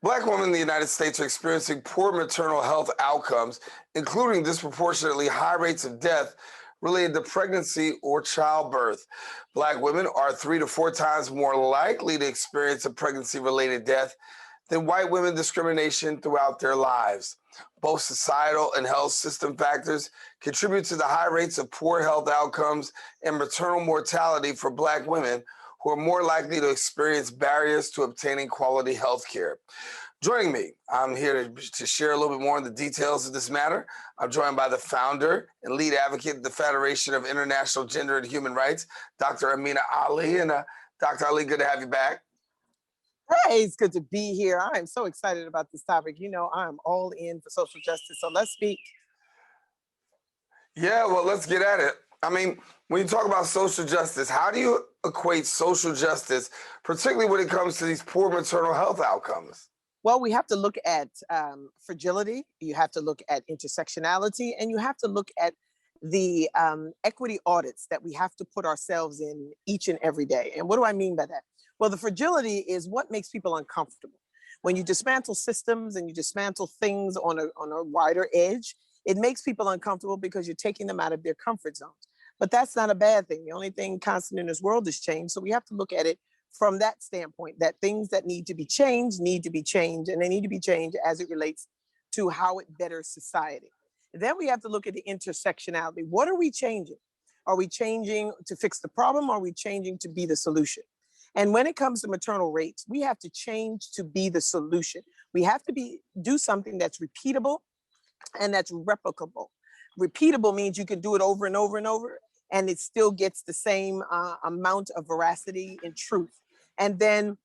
Black women in the United States are experiencing poor maternal health outcomes, including disproportionately high rates of death related to pregnancy or childbirth. Black women are 3 to 4 times more likely to experience a pregnancy-related death than white women discrimination throughout their lives. Both societal and health system factors contribute to the high rates of poor health outcomes and maternal mortality for Black women, who are more likely to experience barriers to obtaining quality health care. Joining me, I'm here to share a little bit more on the details of this matter. I'm joined by the founder and lead advocate of the Federation of International Gender and Human Rights, Dr. Ameena Ali. And Dr. Ali, good to have you back. Hey, it's good to be here. I'm so excited about this topic. You know, I'm all in for social justice. So let's speak. Yeah, well, let's get at it. I mean, when you talk about social justice, how do you equate social justice, particularly when it comes to these poor maternal health outcomes? Well, we have to look at fragility, you have to look at intersectionality, and you have to look at the equity audits that we have to put ourselves in each and every day. And what do I mean by that? Well, the fragility is what makes people uncomfortable. When you dismantle systems and you dismantle things on a wider edge, it makes people uncomfortable because you're taking them out of their comfort zones. But that's not a bad thing. The only thing constant in this world is change. So we have to look at it from that standpoint, that things that need to be changed, and they need to be changed as it relates to how it betters society. Then we have to look at the intersectionality. What are we changing? Are we changing to fix the problem? Or are we changing to be the solution? And when it comes to maternal rates, we have to change to be the solution. We have to do something that's repeatable and that's replicable. Repeatable means you can do it over and over and over, and it still gets the same amount of veracity and truth. And then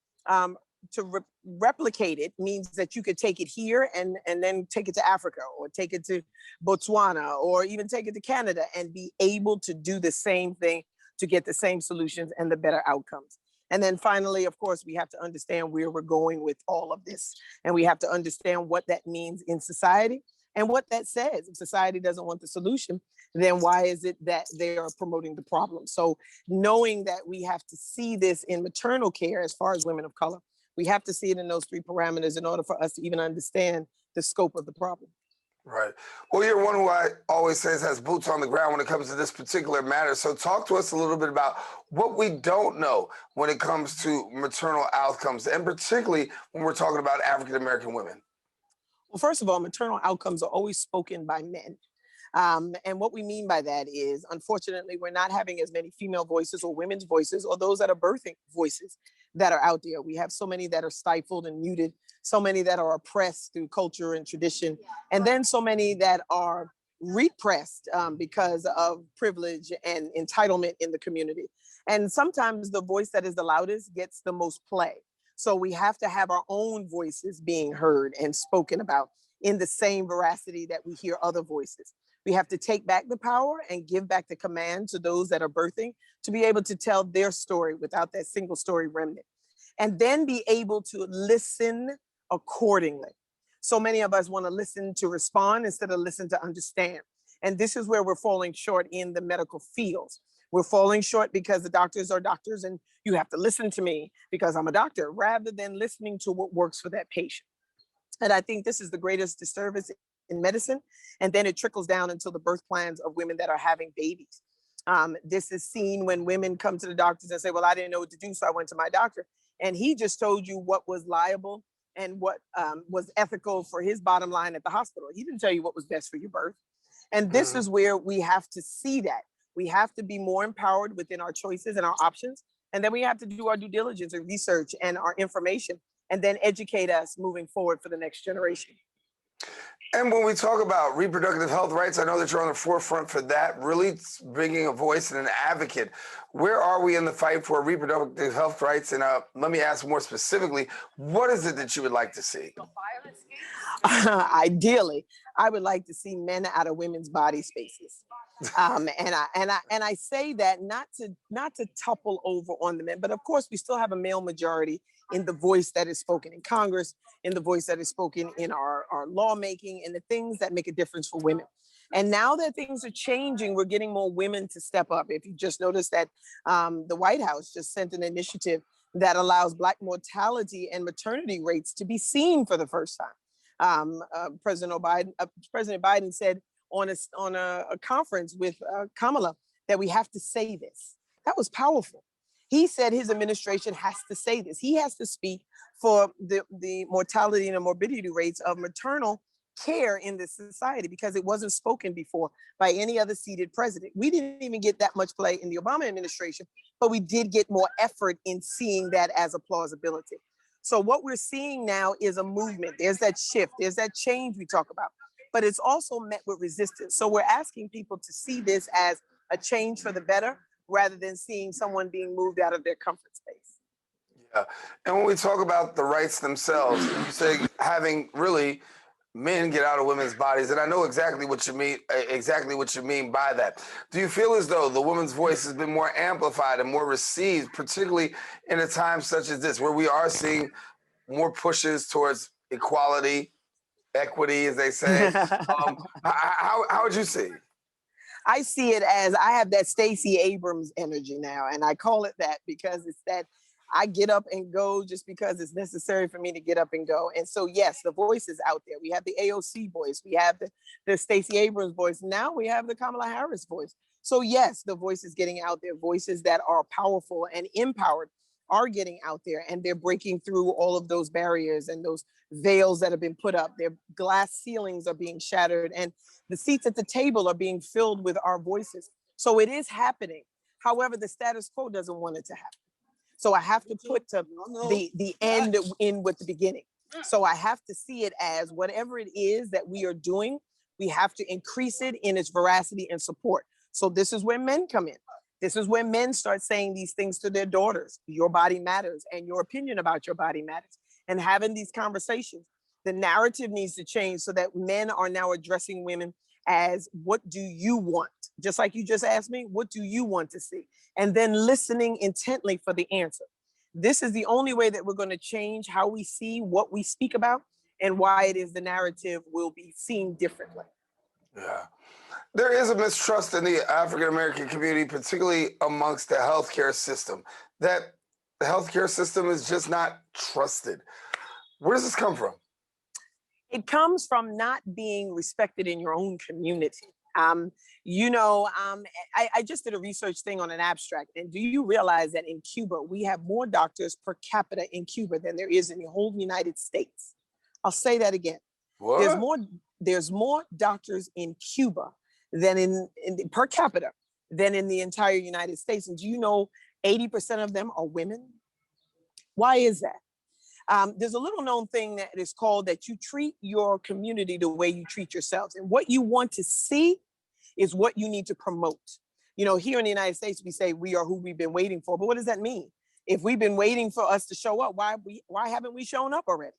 replicate it means that you could take it here and then take it to Africa, or take it to Botswana, or even take it to Canada, and be able to do the same thing to get the same solutions and the better outcomes. And then finally, of course, we have to understand where we're going with all of this. And we have to understand what that means in society and what that says. If society doesn't want the solution, then why is it that they are promoting the problem? So knowing that we have to see this in maternal care as far as women of color, we have to see it in those three parameters in order for us to even understand the scope of the problem. Right. Well, you're one who I always says has boots on the ground when it comes to this particular matter. So talk to us a little bit about what we don't know when it comes to maternal outcomes, and particularly when we're talking about African-American women. Well, first of all, maternal outcomes are always spoken by men. And what we mean by that is, unfortunately, we're not having as many female voices or women's voices, or those that are birthing voices that are out there. We have so many that are stifled and muted, so many that are oppressed through culture and tradition, and then so many that are repressed because of privilege and entitlement in the community. And sometimes the voice that is the loudest gets the most play. So we have to have our own voices being heard and spoken about in the same veracity that we hear other voices. We have to take back the power and give back the command to those that are birthing to be able to tell their story without that single story remnant, and then be able to listen accordingly. So many of us want to listen to respond instead of listen to understand. And this is where we're falling short in the medical fields. We're falling short because the doctors are doctors and you have to listen to me because I'm a doctor, rather than listening to what works for that patient. And I think this is the greatest disservice in medicine. And then it trickles down until the birth plans of women that are having babies. This is seen when women come to the doctors and say, well, I didn't know what to do, so I went to my doctor. And he just told you what was liable and what was ethical for his bottom line at the hospital. He didn't tell you what was best for your birth. And this is where we have to see that. We have to be more empowered within our choices and our options. And then we have to do our due diligence and research and our information, and then educate us moving forward for the next generation. And when we talk about reproductive health rights, I know that you're on the forefront for that, really bringing a voice and an advocate. Where are we in the fight for reproductive health rights? And let me ask more specifically, what is it that you would like to see? Ideally, I would like to see men out of women's body spaces. And I say that not to topple over on the men, but of course we still have a male majority in the voice that is spoken in Congress, in the voice that is spoken in our lawmaking, and the things that make a difference for women. And now that things are changing, we're getting more women to step up. If you just noticed that the White House just sent an initiative that allows Black mortality and maternity rates to be seen for the first time. President Biden said on a conference with Kamala that we have to say this. That was powerful. He said his administration has to say this. He has to speak for the mortality and the morbidity rates of maternal care in this society, because it wasn't spoken before by any other seated president. We didn't even get that much play in the Obama administration, but we did get more effort in seeing that as a plausibility. So what we're seeing now is a movement. There's that shift, there's that change we talk about, but it's also met with resistance. So we're asking people to see this as a change for the better, rather than seeing someone being moved out of their comfort space. Yeah. And when we talk about the rights themselves, you say having really men get out of women's bodies, and I know exactly what you mean by that. Do you feel as though the woman's voice has been more amplified and more received, particularly in a time such as this, where we are seeing more pushes towards equality, equity, as they say? How would you see? I see it as, I have that Stacey Abrams energy now, and I call it that because it's that I get up and go just because it's necessary for me to get up and go. And so, yes, the voice is out there. We have the AOC voice, we have the Stacey Abrams voice. Now we have the Kamala Harris voice. So yes, the voice is getting out there. Voices that are powerful and empowered are getting out there, and they're breaking through all of those barriers and those veils that have been put up. Their glass ceilings are being shattered, and the seats at the table are being filled with our voices. So it is happening. However, the status quo doesn't want it to happen. So I have to put the end in with the beginning. So I have to see it as whatever it is that we are doing, we have to increase it in its veracity and support. So this is where men come in. This is where men start saying these things to their daughters. Your body matters, and your opinion about your body matters, and having these conversations. The narrative needs to change so that men are now addressing women as, what do you want? Just like you just asked me, what do you want to see? And then listening intently for the answer. This is the only way that we're going to change how we see what we speak about, and why it is the narrative will be seen differently. Yeah. There is a mistrust in the African-American community, particularly amongst the healthcare system, that the healthcare system is just not trusted. Where does this come from? It comes from not being respected in your own community. I just did a research thing on an abstract. And do you realize that in Cuba, we have more doctors per capita in Cuba than there is in the whole United States? I'll say that again. What? There's more doctors in Cuba than in per capita than in the entire United States. And do you know 80% of them are women? Why is that? There's a little known thing that is called that you treat your community the way you treat yourselves. And what you want to see is what you need to promote. Here in the United States, we say we are who we've been waiting for. But what does that mean? If we've been waiting for us to show up, why haven't we shown up already?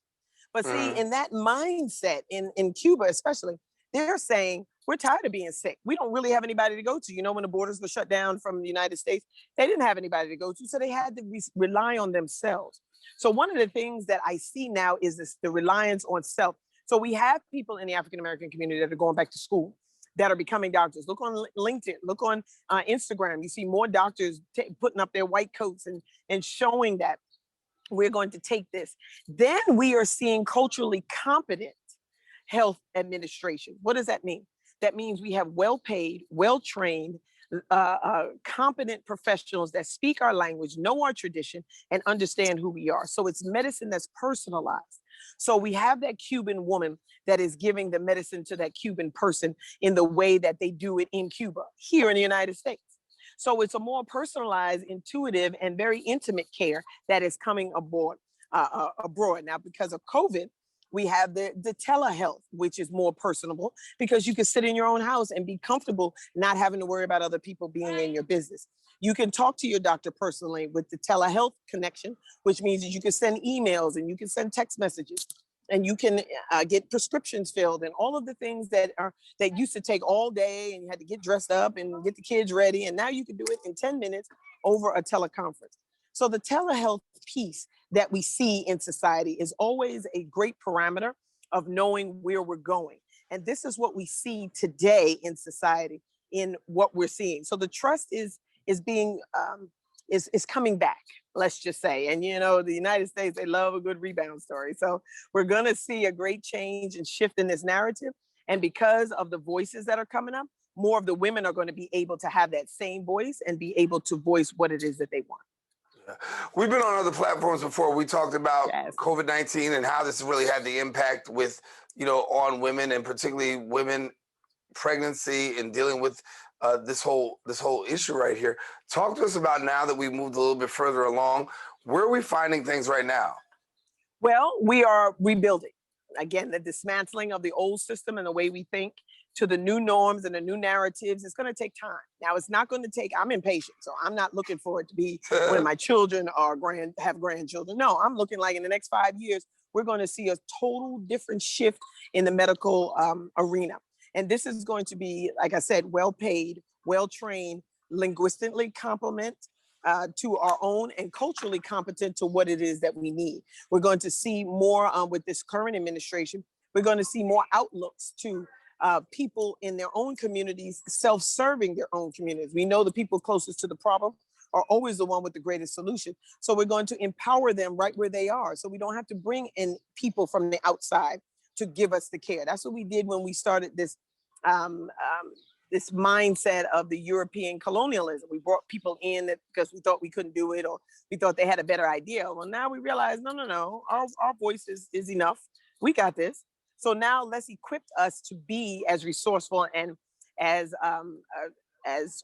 But see, in that mindset, in Cuba especially, they're saying, we're tired of being sick. We don't really have anybody to go to. When the borders were shut down from the United States, they didn't have anybody to go to. So they had to rely on themselves. So one of the things that I see now is the reliance on self. So we have people in the African-American community that are going back to school, that are becoming doctors. Look on LinkedIn, look on Instagram. You see more doctors putting up their white coats and showing that we're going to take this. Then we are seeing culturally competent health administration. What does that mean? That means we have well-paid, well-trained, competent professionals that speak our language, know our tradition, and understand who we are. So it's medicine that's personalized. So we have that Cuban woman that is giving the medicine to that Cuban person in the way that they do it in Cuba, here in the United States. So it's a more personalized, intuitive, and very intimate care that is coming abroad. Now, because of COVID, we have the telehealth, which is more personable because you can sit in your own house and be comfortable not having to worry about other people being in your business. You can talk to your doctor personally with the telehealth connection, which means that you can send emails and you can send text messages and you can get prescriptions filled and all of the things that used to take all day and you had to get dressed up and get the kids ready. And now you can do it in 10 minutes over a teleconference. So the telehealth piece that we see in society is always a great parameter of knowing where we're going. And this is what we see today in society, in what we're seeing. So the trust is being is coming back, let's just say. And you know, the United States, they love a good rebound story. So we're going to see a great change and shift in this narrative. And because of the voices that are coming up, more of the women are going to be able to have that same voice and be able to voice what it is that they want. Yeah. We've been on other platforms before. We talked about Yes. COVID-19 and how this really had the impact with, on women, and particularly women pregnancy and dealing with this whole issue right here. Talk to us about, now that we've moved a little bit further along, where are we finding things right now? Well, we are rebuilding. Again, the dismantling of the old system and the way we think to the new norms and the new narratives. It's going to take time. Now, it's not going to take, I'm impatient, so I'm not looking for it to be when my children are have grandchildren. No, I'm looking like in the next 5 years, we're going to see a total different shift in the medical arena. And this is going to be, like I said, well paid, well trained, linguistically competent to our own, and culturally competent to what it is that we need. We're going to see more with this current administration. We're going to see more outlooks to people in their own communities, self-serving their own communities. We know the people closest to the problem are always the one with the greatest solution. So we're going to empower them right where they are. So we don't have to bring in people from the outside to give us the care. That's what we did when we started this this mindset of the European colonialism. We brought people in because we thought we couldn't do it, or we thought they had a better idea. Well, now we realize, no. Our voice is enough. We got this. So now let's equip us to be as resourceful and as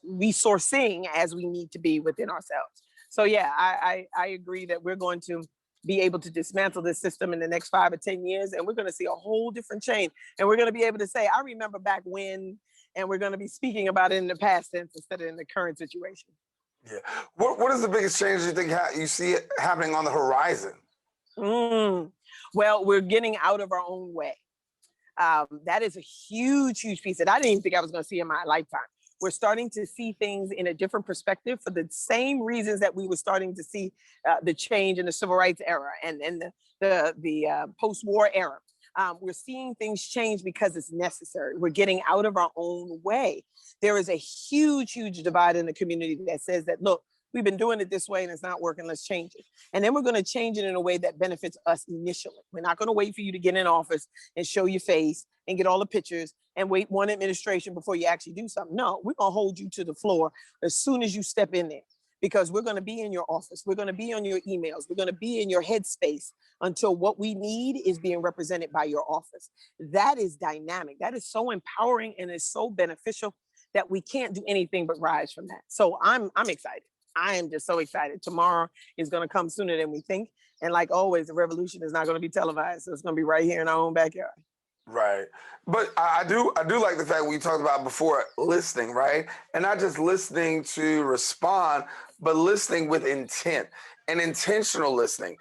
resourcing as we need to be within ourselves. So yeah, I agree that we're going to be able to dismantle this system in the next 5 or 10 years, and we're going to see a whole different change. And we're going to be able to say, I remember back when, and we're going to be speaking about it in the past tense instead of in the current situation. Yeah. What is the biggest change you think you see it happening on the horizon? Well, we're getting out of our own way. That is a huge piece that I didn't even think I was going to see in my lifetime. We're starting to see things in a different perspective for the same reasons that we were starting to see the change in the civil rights era and the post-war era. We're seeing things change because it's necessary. We're getting out of our own way. There is a huge divide in the community that says that, look, we've been doing it this way and it's not working, let's change it. And then we're going to change it in a way that benefits us initially. We're not going to wait for you to get in office and show your face and get all the pictures and wait one administration before you actually do something. No, we're going to hold you to the floor as soon as you step in there, because we're going to be in your office. We're going to be on your emails. We're going to be in your headspace until what we need is being represented by your office. That is dynamic. That is so empowering and is so beneficial that we can't do anything but rise from that. So I'm excited. I am just so excited. Tomorrow is going to come sooner than we think. And like always, the revolution is not going to be televised. So it's going to be right here in our own backyard. Right. But I do like the fact we talked about before, listening, right? And not just listening to respond, but listening with intent and intentional listening.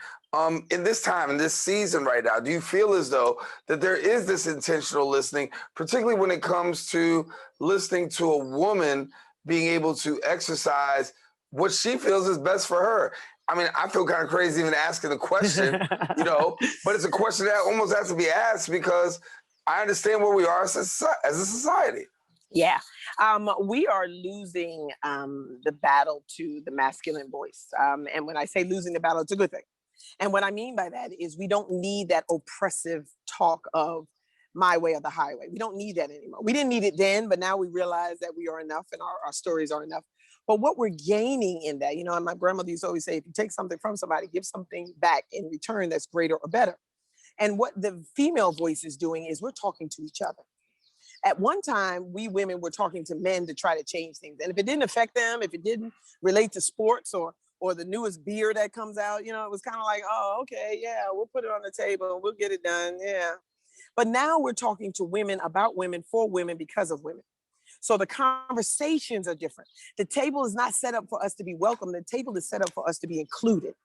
In this time, in this season right now, do you feel as though that there is this intentional listening, particularly when it comes to listening to a woman being able to exercise what she feels is best for her? I mean, I feel kind of crazy even asking the question, but it's a question that almost has to be asked because I understand where we are as a society. Yeah, we are losing the battle to the masculine voice. And when I say losing the battle, it's a good thing. And what I mean by that is we don't need that oppressive talk of my way or the highway. We don't need that anymore. We didn't need it then, but now we realize that we are enough and our stories are enough. But what we're gaining in that, and my grandmother used to always say, if you take something from somebody, give something back in return that's greater or better. And what the female voice is doing is we're talking to each other. At one time, we women were talking to men to try to change things. And if it didn't affect them, if it didn't relate to sports or the newest beer that comes out, it was kind of like, oh, okay, yeah, we'll put it on the table, we'll get it done, yeah. But now we're talking to women, about women, for women, because of women. So the conversations are different. The table is not set up for us to be welcome. The table is set up for us to be included.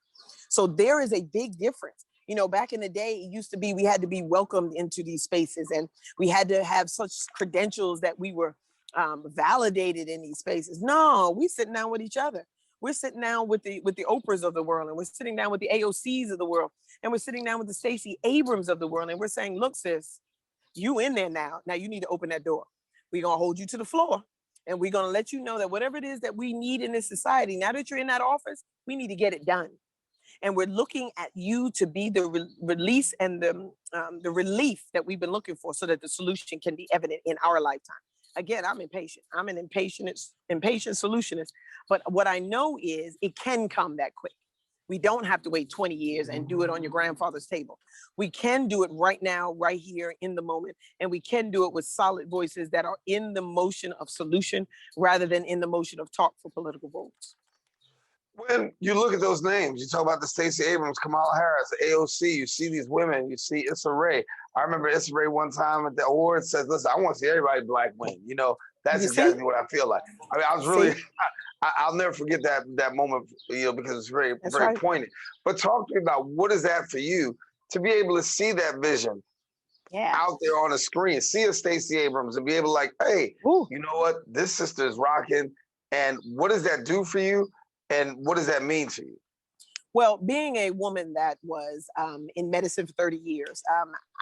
So there is a big difference. Back in the day, it used to be we had to be welcomed into these spaces and we had to have such credentials that we were validated in these spaces. No, we're sitting down with each other. We're sitting down with the Oprahs of the world, and we're sitting down with the AOCs of the world, and we're sitting down with the Stacey Abrams of the world, and we're saying, look, sis, you in there now. Now you need to open that door. We're going to hold you to the floor. And we're going to let you know that whatever it is that we need in this society, now that you're in that office, we need to get it done. And we're looking at you to be the release and the relief that we've been looking for, so that the solution can be evident in our lifetime. Again, I'm impatient. I'm an impatient solutionist. But what I know is it can come that quick. We don't have to wait 20 years and do it on your grandfather's table. We can do it right now, right here in the moment. And we can do it with solid voices that are in the motion of solution rather than in the motion of talk for political votes. When you look at those names, you talk about the Stacey Abrams, Kamala Harris, AOC, you see these women, you see Issa Rae. I remember Issa Rae one time at the awards says, listen, I want to see everybody black win. You know, that's exactly what I feel like. I mean, I was really, I'll never forget that moment, you know, because it's very poignant. But talk to me about, what is that for you to be able to see that vision out there on the screen, see a Stacey Abrams and be able to like, hey, you know what, this sister is rocking. And what does that do for you? And what does that mean to you? Well, being a woman that was in medicine for 30 years,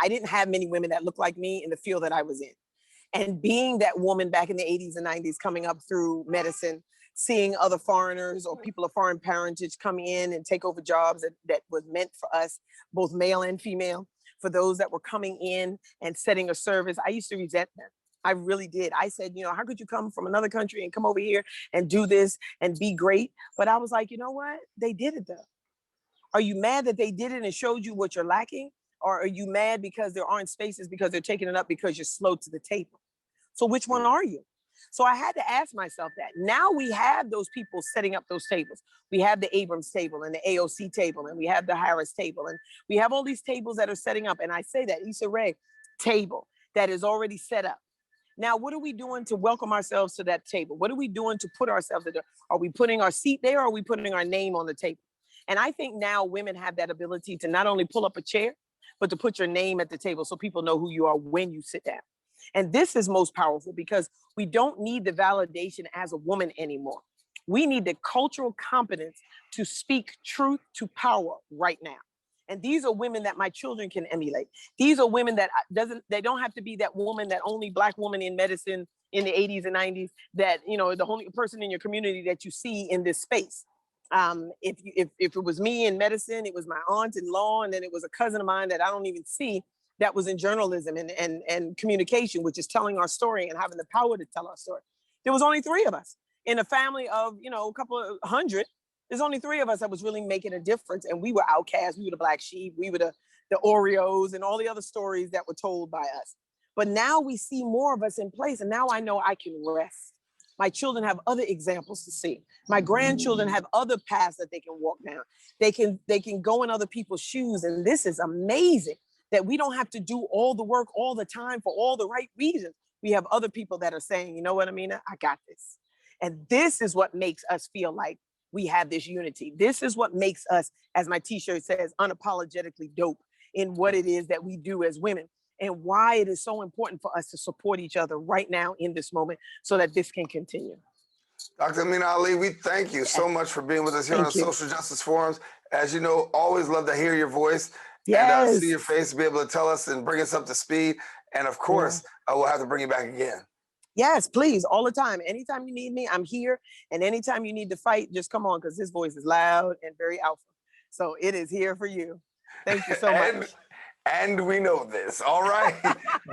I didn't have many women that looked like me in the field that I was in. And being that woman back in the 80s and 90s, coming up through medicine, seeing other foreigners or people of foreign parentage come in and take over jobs that was meant for us, both male and female, for those that were coming in and setting a service, I used to resent them. I really did. I said, you know, how could you come from another country and come over here and do this and be great? But I was like, you know what? They did it though. Are you mad that they did it and showed you what you're lacking? Or are you mad because there aren't spaces because they're taking it up because you're slow to the table? So which one are you? So I had to ask myself that. Now we have those people setting up those tables. We have the Abrams table and the AOC table, and we have the Harris table, and we have all these tables that are setting up. And I say that Issa Rae table that is already set up. Now, what are we doing to welcome ourselves to that table? What are we doing to put ourselves there? Are we putting our seat there, or are we putting our name on the table? And I think now women have that ability to not only pull up a chair, but to put your name at the table so people know who you are when you sit down. And this is most powerful because we don't need the validation as a woman anymore. We need the cultural competence to speak truth to power right now. And these are women that my children can emulate. These are women that they don't have to be that woman, that only Black woman in medicine in the 80s and 90s, that, you know, the only person in your community that you see in this space. If it was me in medicine, it was my aunt-in-law, and then it was a cousin of mine that I don't even see that was in journalism and communication, which is telling our story and having the power to tell our story. There was only 3 of us in a family of, you know, a couple of hundred. There's only 3 of us that was really making a difference. And we were outcasts. We were the black sheep. We were the Oreos and all the other stories that were told by us. But now we see more of us in place. And now I know I can rest. My children have other examples to see. My grandchildren have other paths that they can walk down. They can go in other people's shoes. And this is amazing that we don't have to do all the work all the time for all the right reasons. We have other people that are saying, you know what, Ameena, I got this. And this is what makes us feel like we have this unity. This is what makes us, as my t-shirt says, unapologetically dope in what it is that we do as women, and why it is so important for us to support each other right now in this moment so that this can continue. Dr. Ameena Ali, we thank you so much for being with us here on the Social Justice Forums. As you know, always love to hear your voice and see your face, be able to tell us and bring us up to speed. And of course, we'll have to bring you back again. Yes, please, all the time. Anytime you need me, I'm here. And anytime you need to fight, just come on, because this voice is loud and very alpha. So it is here for you. Thank you so much. And we know this, all right?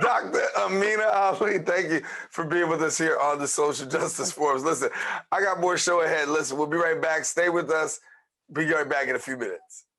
Dr. Ameena Ali, thank you for being with us here on the Social Justice Forums. Listen, I got more show ahead. Listen, we'll be right back. Stay with us. Be right back in a few minutes.